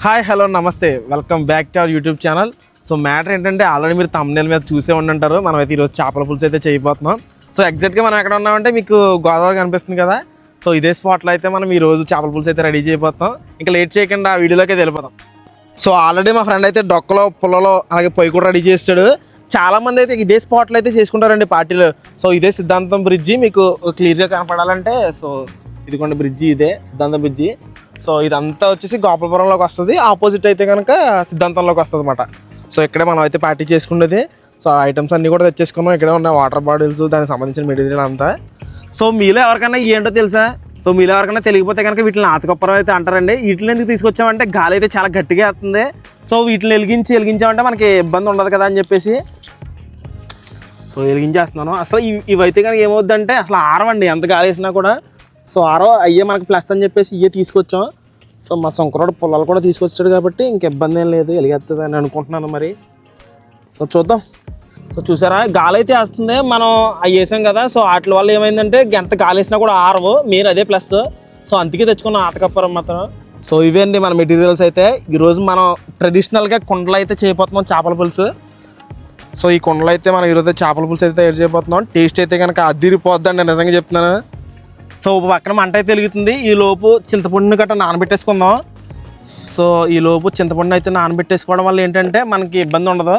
Hi hello నమస్తే welcome back to our YouTube channel. So matter ఏంటంటే already మీరు thumbnail మీద చూసే ఉండుంటారు. మనం అయితే ఈరోజు చేపల పులుసు అయితే చేయబోతున్నాం. సో ఎగ్జాక్ట్గా మనం ఎక్కడ ఉన్నామంటే మీకు గోదావరి కనిపిస్తుంది కదా. సో ఇదే స్పాట్లో అయితే మనం ఈరోజు చేపల పులుసు అయితే రెడీ చేయబోతున్నాం. ఇంకా లేట్ చేయకుండా ఆ వీడియోలోకి వెళ్ళిపోతాం. సో ఆల్రెడీ మా ఫ్రెండ్ అయితే డొక్కలో పుల్లలో అలాగే పొయ్యి కూడా రెడీ చేస్తాడు. చాలామంది అయితే ఇదే స్పాట్లో అయితే చేసుకుంటారండి పార్టీలో. సో ఇదే సిద్ధాంతం బ్రిడ్జి మీకు క్లియర్గా కనపడాలంటే సో ఇదిగోండి బ్రిడ్జి, ఇదే సిద్ధాంతం బ్రిడ్జి. సో ఇదంతా వచ్చేసి గోపాలపురంలోకి వస్తుంది, ఆపోజిట్ అయితే కనుక సిద్ధాంతంలోకి వస్తుంది అనమాట. సో ఇక్కడే మనం అయితే పార్టీ చేసుకునేది. సో ఐటమ్స్ అన్నీ కూడా తెచ్చేసుకున్నాం. ఇక్కడే ఉన్న వాటర్ బాటిల్స్, దానికి సంబంధించిన మెటీరియల్ అంతా. సో మీలో ఎవరికైనా ఏంటో తెలుసా? సో మీలో ఎవరికైనా తెలియకపోతే కనుక వీటిని ఆతకొప్పరం అయితే అంటారండి. వీటిని ఎందుకు తీసుకొచ్చామంటే గాలి అయితే చాలా గట్టిగా వస్తుంది. సో వీటిని వెలిగించామంటే మనకి ఇబ్బంది ఉండదు కదా అని చెప్పేసి సో వెలిగించేస్తున్నాను. అసలు ఇవైతే కనుక ఏమవుద్దంటే అసలు ఆరవండి ఎంత గాలి వేసినా కూడా. సో ఆరో అయ్యే మనకి ప్లస్ అని చెప్పేసి ఇవే తీసుకొచ్చాం. సో మా శంకరుడు పొలాలు కూడా తీసుకొచ్చాడు కాబట్టి ఇంక ఇబ్బంది ఏం లేదు, వెలిగేస్తుంది అని అనుకుంటున్నాను మరి. సో చూద్దాం. సో చూసారా గాలి అయితే వేస్తుంది, మనం అవి వేసాం కదా. సో వాటి వల్ల ఏమైందంటే ఎంత గాలి వేసినా కూడా ఆరవు, మీరు అదే ప్లస్. సో అందుకే తెచ్చుకున్నాం ఆతకప్పరం మాత్రం. సో ఇవే అండి మన మెటీరియల్స్ అయితే. ఈరోజు మనం ట్రెడిషనల్గా కుండలు అయితే చేయబోతున్నాం చేపల పులుసు. సో ఈ కుండలు అయితే మనం ఈరోజు చేపల పులుసు అయితే తయారు చేయబోతున్నాం. టేస్ట్ అయితే కనుక అదిరిపోద్దండి, నిజంగా చెప్తున్నాను. సో పక్కన మంట అయితే వెలుగుతుంది. ఈ లోపు చింతపండుని గట్రా నానబెట్టేసుకుందాం. సో ఈ లోపు చింతపండు అయితే నానబెట్టేసుకోవడం వల్ల ఏంటంటే మనకి ఇబ్బంది ఉండదు.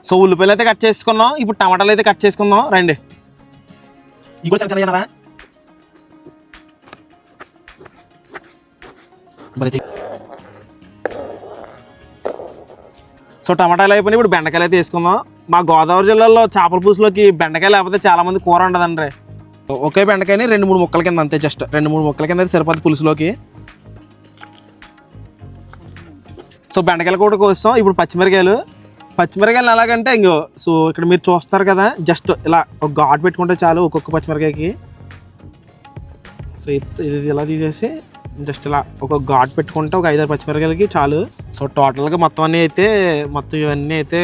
సో ఉల్లిపాయలు అయితే కట్ చేసుకున్నాం. ఇప్పుడు టమాటాలు అయితే కట్ చేసుకుందాం రండి. ఇవి కూడా చిన్న చిన్నరా. సో టమాటాలు అయిపోయినాయి. ఇప్పుడు బెండకాయలు అయితే వేసుకుందాం. మా గోదావరి జిల్లాలో చేపల పులుసులోకి బెండకాయ లేకపోతే చాలామంది కూర ఉండదండి. ఒకే బెండకాయని 2-3 ముక్కల కింద అంతే, జస్ట్ 2-3 ముక్కల కింద అయితే సరిపోతుంది పులుసులోకి. సో బెండకాయలు కూడా కోస్తాం. ఇప్పుడు పచ్చిమిరకాయలు ఎలాగంటే ఇంకో సో ఇక్కడ మీరు చూస్తారు కదా, జస్ట్ ఇలా ఒక ఘాటు పెట్టుకుంటే చాలు ఒక్కొక్క పచ్చిమిరకాయకి. సో ఇది ఇలా తీసేసి జస్ట్ ఇలా ఒక ఘాటు పెట్టుకుంటే ఒక 5-6 పచ్చిమిరకాయలకి చాలు. సో టోటల్గా మొత్తం ఇవన్నీ అయితే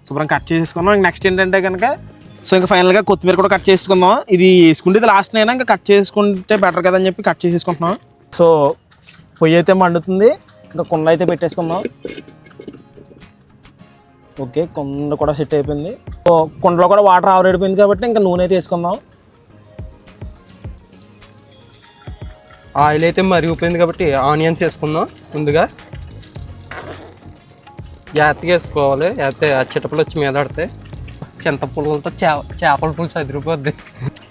శుభ్రం కట్ చేసేసుకున్నాం. నెక్స్ట్ ఏంటంటే కనుక సో ఇంకా ఫైనల్గా కొత్తిమీర కూడా కట్ చేసుకుందాం. ఇది వేసుకుంటే ఇది లాస్ట్ అయినా ఇంకా కట్ చేసుకుంటే బెటర్ కదా అని చెప్పి కట్ చేసేసుకుంటున్నాం. సో పొయ్యి అయితే మండుతుంది, ఇంకా కుండ అయితే పెట్టేసుకుందాం. ఓకే, కుండ కూడా సెట్ అయిపోయింది. సో కుండలో కూడా వాటర్ ఆవిరైపోయింది కాబట్టి ఇంకా నూనె అయితే వేసుకుందాం. ఆయిల్ అయితే మరిగిపోయింది కాబట్టి ఆనియన్స్ వేసుకుందాం. ముందుగా జాగ్రత్తగా వేసుకోవాలి, అయితే ఆ చిటపలు వచ్చి మీద పడతాయి. చింతపుల్లలతో చేపల పులుసు అదిరిపోద్ది.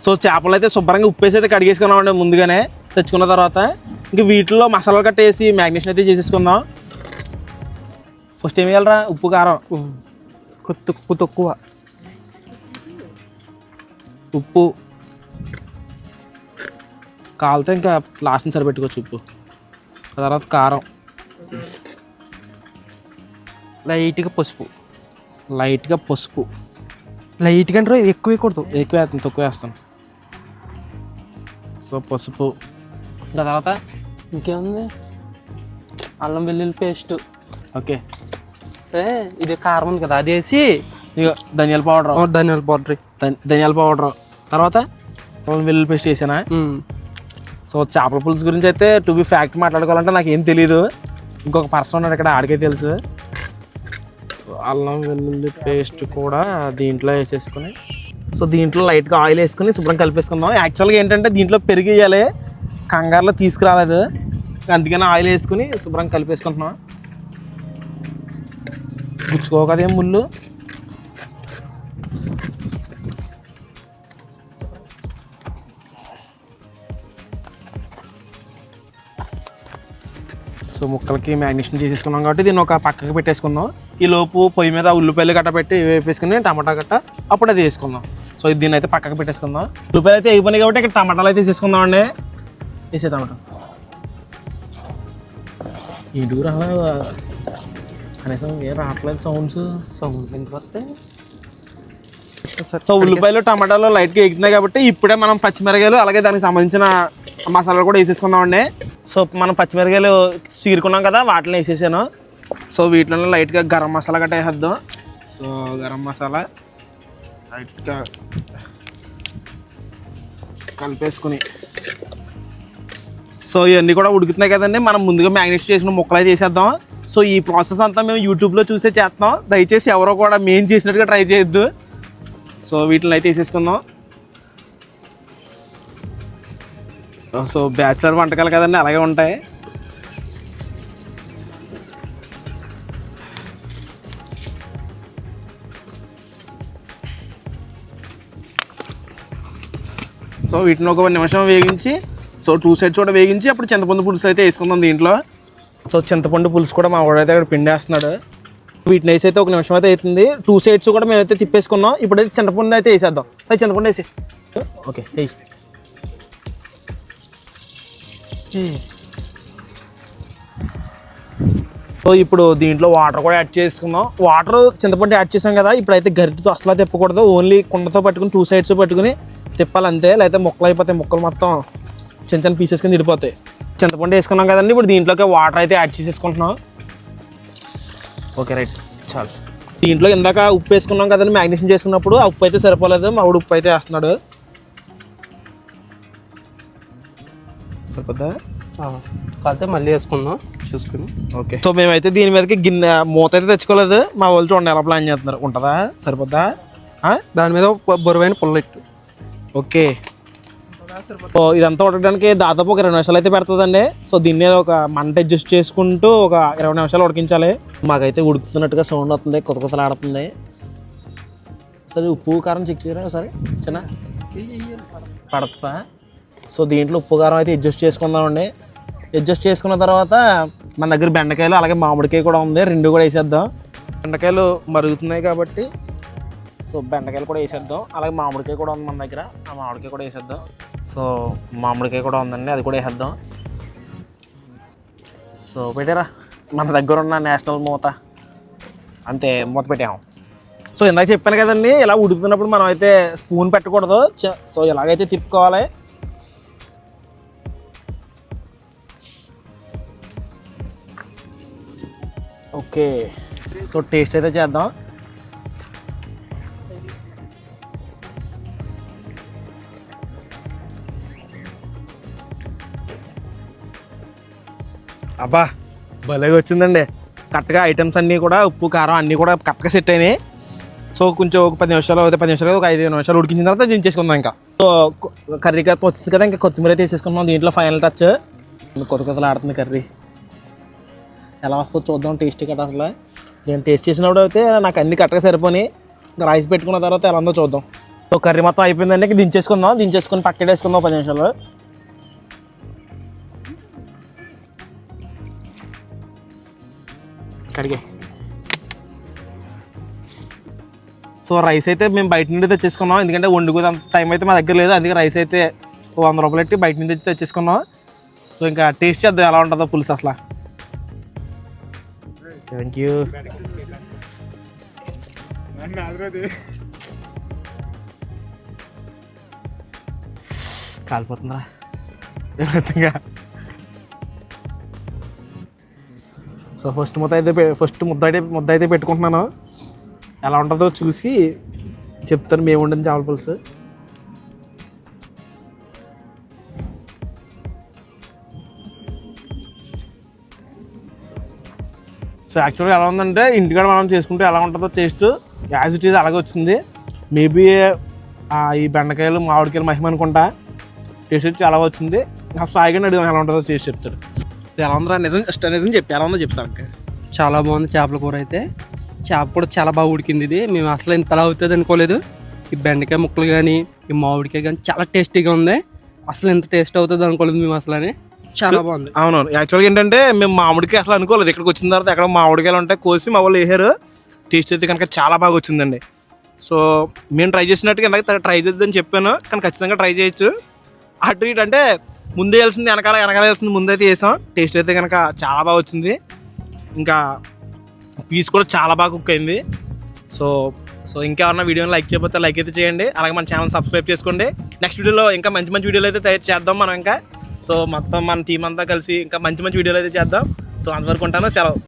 సో చేపలు అయితే శుభ్రంగా ఉప్పేసి అయితే కడిగేసుకున్నామండి ముందుగానే తెచ్చుకున్న తర్వాత. ఇంక వీటిలో మసాలాలు కట్టేసి మ్యాగ్నేషన్ అయితే చేసేసుకుందాం. ఫస్ట్ ఏం వేయాలరా? ఉప్పు, కారం, ఉప్పు తక్కువ, ఉప్పు కాలితే ఇంకా లాస్ట్ని సరిపెట్టుకోవచ్చు ఉప్పు. ఆ తర్వాత కారం, లైట్గా పసుపు లైట్గా అంటే ఎక్కువ వేయకూడదు, ఎక్కువ వేస్తాను, తక్కువ వేస్తాను. సో పసుపు, ఇంకా తర్వాత ఇంకేముంది, అల్లం వెల్లుల్లి పేస్ట్. ఓకే, ఇది కారం ఉంది కదా, అది వేసి ఇక ధనియాల పౌడర్ తర్వాత అల్లం వెల్లుల్లి పేస్ట్ వేసానా. సో చేపల పులుసు గురించి అయితే టు బి ఫ్యాక్ట్ మాట్లాడుకోవాలంటే నాకు ఏం తెలియదు, ఇంకొక పర్సన్ ఉన్నాడు ఇక్కడ, ఆడికే తెలుసు. సో అల్లం వెల్లుల్లి పేస్ట్ కూడా దీంట్లో వేసేసుకుని సో దీంట్లో లైట్గా ఆయిల్ వేసుకుని శుభ్రం కలిపేసుకుందాం. యాక్చువల్గా ఏంటంటే దీంట్లో పెరుగు వేయాలి, కంగారులో తీసుకురాలేదు, అందుకని ఆయిల్ వేసుకుని శుభ్రం కలిపేసుకుంటున్నాం. గుచ్చుకోకదేం ముళ్ళు. సో ముక్కలకి మ్యాగ్నేషన్ చేసేసుకున్నాం కాబట్టి దీన్ని ఒక పక్కకి పెట్టేసుకుందాం. ఈ లోపు పొయ్యి మీద ఉల్లిపాయలు గట్ట పెట్టి వేపేసుకుని టమాటా గట్ట అప్పుడు అది వేసుకుందాం. సో దీన్ని అయితే పక్కకి పెట్టేసుకుందాం. ఉల్లిపాయలు అయితే వేగిపోయినాయి కాబట్టి ఇక్కడ టమాటాలు అయితే వేసేసుకుందాం అండి. వేసే టమాటా ఈ డూర్ అలా కనీసం ఏం రావట్లేదు సౌండ్ ఎంత వస్తాయి. సో ఉల్లిపాయలు టమాటాలు లైట్గా ఎగుతున్నాయి కాబట్టి ఇప్పుడే మనం పచ్చిమిరకాయలు అలాగే దానికి సంబంధించిన మసాలాలు కూడా వేసేసుకుందామండి. సో మనం పచ్చిమిరకాయలు చీరుకున్నాం కదా, వాటిని వేసేసాను. సో వీటిలో లైట్గా గరం మసాలా గట్రా వేసేద్దాం. సో గరం మసాలా లైట్గా కలిపేసుకుని సో ఇవన్నీ కూడా ఉడుకుతున్నాయి కదండి, మనం ముందుగా మ్యాగ్నేట్ చేసిన ముక్కలు అయితే వేసేద్దాం. సో ఈ ప్రాసెస్ అంతా మేము యూట్యూబ్లో చూసే చేస్తాం, దయచేసి ఎవరో కూడా మేము చేసినట్టుగా ట్రై చేయొద్దు. సో వీటిని అయితే వేసేసుకుందాం. సో బ్యాచిలర్ వంటకాలు కదండి, అలాగే ఉంటాయి. సో వీటిని ఒక 1 నిమిషం వేగించి, సో 2 సైడ్స్ కూడా వేగించి అప్పుడు చింతపండు పులుసు అయితే వేసుకుందాం దీంట్లో. సో చింతపండు పులుసు కూడా మా వాడైతే అక్కడ పిండేస్తున్నాడు. వీటిని వేసి అయితే 1 నిమిషం అయితే అవుతుంది. 2 సైడ్స్ కూడా మేమైతే తిప్పేసుకున్నాం. ఇప్పుడైతే చింతపండు అయితే వేసేద్దాం. సరే చింతపండు వేసి ఓకే వేయి. సో ఇప్పుడు దీంట్లో వాటర్ కూడా యాడ్ చేసుకుందాం. వాటర్ చింతపండు యాడ్ చేసాం కదా, ఇప్పుడైతే గరిటెతో అసలు తిప్పకూడదు, ఓన్లీ కుండతో పట్టుకుని 2 సైడ్స్ పట్టుకుని తిప్పాలి అంతే, లేకపోతే ముక్కలు అయిపోతాయి. ముక్కలు మొత్తం చిన్న చిన్న పీసెస్ కింద విడిపోతాయి. చింతపండు వేసుకున్నాం కదండి, ఇప్పుడు దీంట్లోకి వాటర్ అయితే యాడ్ చేసేసుకుంటున్నాం. ఓకే రైట్ చాలు. దీంట్లో ఇందాక ఉప్పు వేసుకున్నాం కదండి మ్యాగ్నేషన్ చేసుకున్నప్పుడు, ఆ ఉప్పు అయితే సరిపోలేదు, మా ఆవిడ ఉప్పు అయితే వేస్తున్నాడు. సరిపోద్దా? కాకపోతే మళ్ళీ వేసుకుందాం చూసుకుని. ఓకే. సో మేమైతే దీని మీదకి గిన్నె మూత అయితే తెచ్చుకోలేదు, మా వాళ్ళు చూడండి ఎలా ప్లాన్ చేస్తున్నారు. ఉంటుందా? సరిపోద్దా? దాని మీద బరువైన పుల్లెట్టు. ఓకే. సో ఇదంతా ఉడకడానికి దాదాపు ఒక 20 నిమిషాలు అయితే పెడుతుందండి. సో దీన్ని ఒక మంట అడ్జస్ట్ చేసుకుంటూ ఒక 20 నిమిషాలు ఉడికించాలి. మాకైతే ఉడుకుతున్నట్టుగా సౌండ్ వస్తుంది, కొత్త కొత్తలు ఆడుతుంది. సరే ఉప్పు కారం చెక్ చేయరా ఒకసారి చిన్న పడుతుందా? సో దీంట్లో ఉప్పు కారం అయితే అడ్జస్ట్ చేసుకుందామండి. అడ్జస్ట్ చేసుకున్న తర్వాత మన దగ్గర బెండకాయలు అలాగే మామిడికాయ కూడా ఉంది, 2 కూడా వేసేద్దాం. బెండకాయలు మరుగుతున్నాయి కాబట్టి సో బెండకాయలు కూడా వేసేద్దాం. అలాగే మామిడికాయ కూడా ఉంది మన దగ్గర, ఆ మామిడికాయ కూడా వేసేద్దాం. సో మామిడికాయ కూడా ఉందండి, అది కూడా వేసేద్దాం. సో పెట్టారా మన దగ్గర ఉన్న నేషనల్ మూత, అంతే మూత పెట్టాము. సో ఇందాక చెప్పాను కదండి, ఇలా ఉడుకుతున్నప్పుడు మనం అయితే స్పూన్ పెట్టకూడదు. సో ఇలాగైతే తిప్పుకోవాలి. ఓకే. సో టేస్ట్ అయితే చేద్దాం. అబ్బా భలేగా వచ్చిందండి. కరెక్ట్గా ఐటమ్స్ అన్నీ కూడా ఉప్పు కారం అన్నీ కూడా కరెక్ట్గా సెట్ అయినాయి. సో కొంచెం ఒక 10 నిమిషాలు అయితే 10 నిమిషాలు ఒక 5 నిమిషాలు ఉడికించిన తర్వాత దించేసుకుందాం. ఇంకా సో కర్రీగా వచ్చింది కదా, ఇంకా కొత్తిమీర అయితే వేసేసుకుందాం. దీంట్లో ఫైనల్ టచ్. కొత్త కొత్తలు ఆడుతుంది కర్రీ, ఎలా వస్తుందో చూద్దాం. టేస్ట్ కట్ట అసలు నేను టేస్ట్ చేసినప్పుడు అయితే నాకు అన్ని కరెక్ట్గా సరిపోయి, ఇంకా రైస్ పెట్టుకున్న తర్వాత ఎలా ఉందో చూద్దాం. సో కర్రీ మొత్తం అయిపోయిందండి, దించేసుకుందాం. దించేసుకొని పక్కన వేసుకుందాం 10 నిమిషాలు. కడిగే. సో రైస్ అయితే మేము బయట నుండి తెచ్చేసుకున్నాం, ఎందుకంటే వండుకునే అంత టైం అయితే మా దగ్గర లేదు. అందుకే రైస్ అయితే 100 రూపాయలు పెట్టి బయట నుంచి తెచ్చేసుకున్నాం. సో ఇంకా టేస్ట్ చేద్దాం ఎలా ఉంటుందో పులుసు అసలు. Thank you. కాలిపోతుందా? సో ఫస్ట్ ముద్ద అయితే పెట్టుకుంటున్నాను. ఎలా ఉంటుందో చూసి చెప్తాను మేము వండిన చేపల పులుసు. సో యాక్చువల్గా ఎలా ఉందంటే ఇంటికాడ మనం చేసుకుంటే ఎలా ఉంటుందో టేస్ట్ యాజ్ ఇట్ ఈజ్ అలాగే వచ్చింది. మేబీ ఈ బెండకాయలు మామిడికాయలు మహిమ అనుకుంటా, టేస్ట్ చాలా వచ్చింది. సాయిగా అడిగాం ఎలా ఉంటుందో టేస్ట్ చెప్తాడు. ఎలా ఉందో నిజం చెప్పి ఎలా ఉందో చెప్తాను. చాలా బాగుంది చేపల కూర అయితే. చేప కూడా చాలా బాగా ఉడికింది. ఇది మేము అసలు ఇంతలా అవుతుంది అనుకోలేదు. ఈ బెండకాయ ముక్కలు కానీ ఈ మామిడికాయ కానీ చాలా టేస్టీగా ఉంది. అసలు ఎంత టేస్ట్ అవుతుంది అనుకోలేదు మేము అసలు అని. చాలా బాగుంది. అవునవును. యాక్చువల్గా ఏంటంటే మేము మామిడికాయ అసలు అనుకోలేదు, ఇక్కడికి వచ్చిన తర్వాత ఎక్కడ మామిడికాయలు ఉంటాయి కోసి మా వాళ్ళు వేసారు. టేస్ట్ అయితే కనుక చాలా బాగా వచ్చిందండి. సో మేము ట్రై చేసినట్టుగా ఇందాక ట్రై చేద్దని చెప్పాను, కానీ ఖచ్చితంగా ట్రై చేయొచ్చు. అటు ఇటు అంటే ముందే వేయాల్సింది వెనకాల వేయాల్సింది ముందైతే వేసాం. టేస్ట్ అయితే కనుక చాలా బాగా వచ్చింది. ఇంకా పీస్ కూడా చాలా బాగా కుక్ అయింది. సో ఇంకేమన్నా వీడియోని లైక్ చేయకపోతే లైక్ అయితే చేయండి. అలాగే మన ఛానల్ సబ్స్క్రైబ్ చేసుకోండి. నెక్స్ట్ వీడియోలో ఇంకా మంచి వీడియోలు అయితే తయారు చేద్దాం మనం. ఇంకా సో మొత్తం మన టీం అంతా కలిసి ఇంకా మంచి వీడియోలు అయితే చేద్దాం. సో అంతవరకు ఉంటాను, సెలవు.